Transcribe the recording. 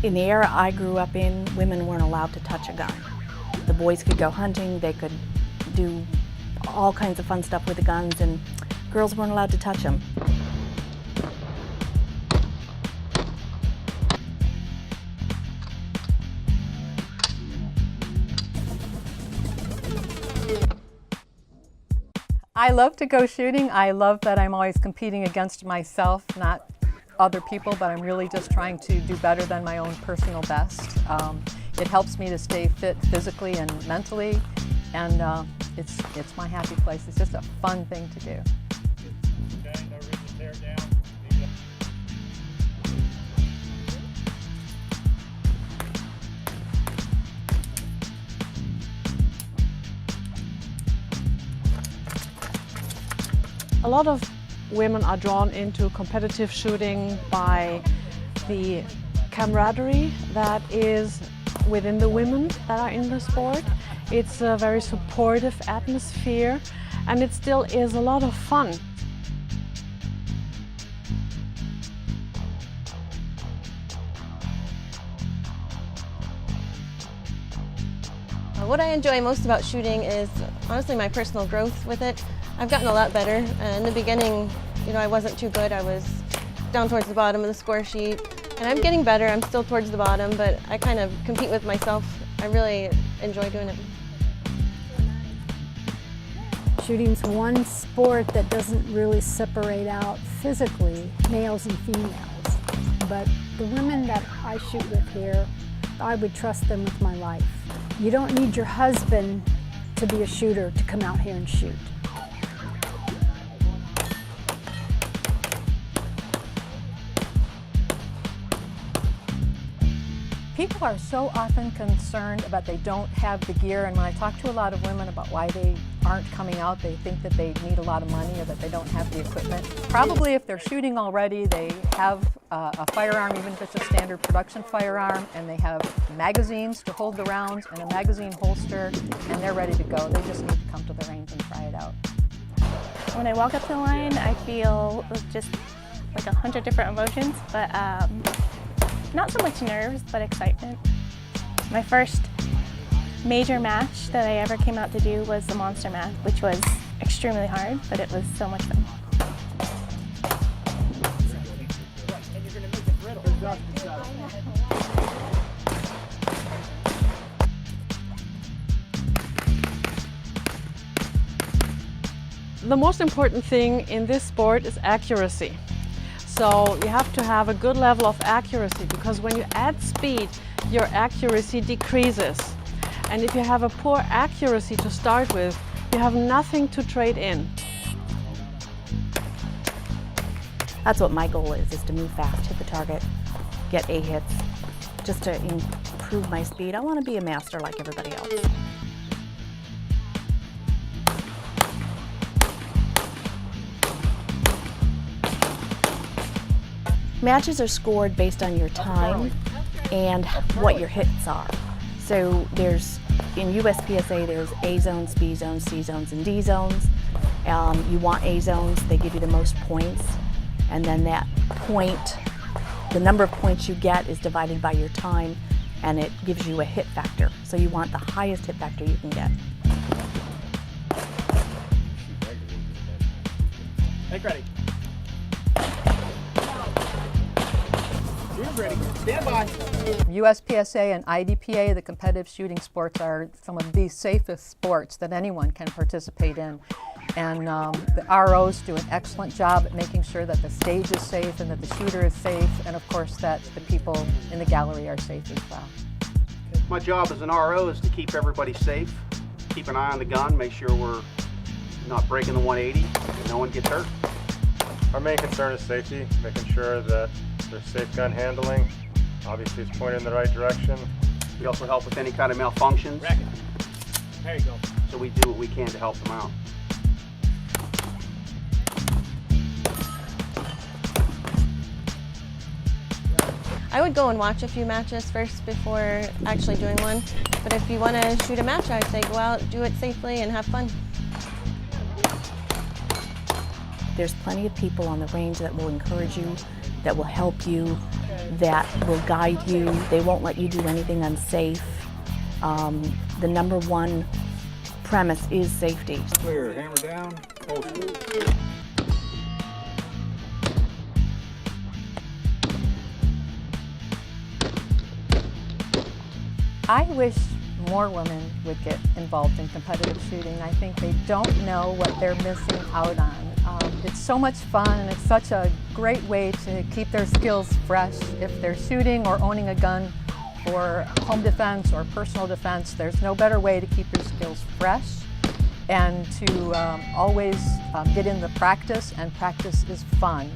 In the era I grew up in, women weren't allowed to touch a gun. The boys could go hunting, they could do all kinds of fun stuff with the guns, and girls weren't allowed to touch them. I love to go shooting. I love that I'm always competing against myself, not other people, but I'm really just trying to do better than my own personal best. It helps me to stay fit physically and mentally, and it's my happy place. It's just a fun thing to do. Okay, no reason to tear it down. A lot of women are drawn into competitive shooting by the camaraderie that is within the women that are in the sport. It's a very supportive atmosphere, and it still is a lot of fun. What I enjoy most about shooting is honestly my personal growth with it. I've gotten a lot better. In the beginning, I wasn't too good. I was down towards the bottom of the score sheet, and I'm getting better. I'm still towards the bottom, but I kind of compete with myself. I really enjoy doing it. Shooting's one sport that doesn't really separate out physically males and females, but the women that I shoot with here, I would trust them with my life. You don't need your husband to be a shooter to come out here and shoot. People are so often concerned about they don't have the gear, and when I talk to a lot of women about why they aren't coming out, they think that they need a lot of money or that they don't have the equipment. Probably if they're shooting already, they have a firearm, even if it's a standard production firearm, and they have magazines to hold the rounds and a magazine holster, and they're ready to go. They just need to come to the range and try it out. When I walk up the line, I feel just like 100 different emotions, but not so much nerves, but excitement. My first major match that I ever came out to do was the monster match, which was extremely hard, but it was so much fun. The most important thing in this sport is accuracy. So you have to have a good level of accuracy, because when you add speed, your accuracy decreases. And if you have a poor accuracy to start with, you have nothing to trade in. That's what my goal is to move fast, hit the target, get A hits, just to improve my speed. I want to be a master like everybody else. Matches are scored based on your time and what your hits are. So in USPSA, there's A zones, B zones, C zones, and D zones. You want A zones, they give you the most points, and then that point, the number of points you get is divided by your time, and it gives you a hit factor. So you want the highest hit factor you can get. Make ready. Ready. Stand by. USPSA and IDPA, the competitive shooting sports, are some of the safest sports that anyone can participate in. And the ROs do an excellent job at making sure that the stage is safe and that the shooter is safe, and of course that the people in the gallery are safe as well. My job as an RO is to keep everybody safe, keep an eye on the gun, make sure we're not breaking the 180 and no one gets hurt. Our main concern is safety, making sure that there's safe gun handling. Obviously it's pointed in the right direction. We also help with any kind of malfunctions. There you go. So we do what we can to help them out. I would go and watch a few matches first before actually doing one. But if you want to shoot a match, I'd say go out, do it safely, and have fun. There's plenty of people on the range that will encourage you that will help you, that will guide you. They won't let you do anything unsafe. The number one premise is safety. Clear, hammer down, holster. I wish more women would get involved in competitive shooting. I think they don't know what they're missing out on. It's so much fun, and it's such a great way to keep their skills fresh. If they're shooting or owning a gun for home defense or personal defense, there's no better way to keep your skills fresh and to always get in the practice, and practice is fun.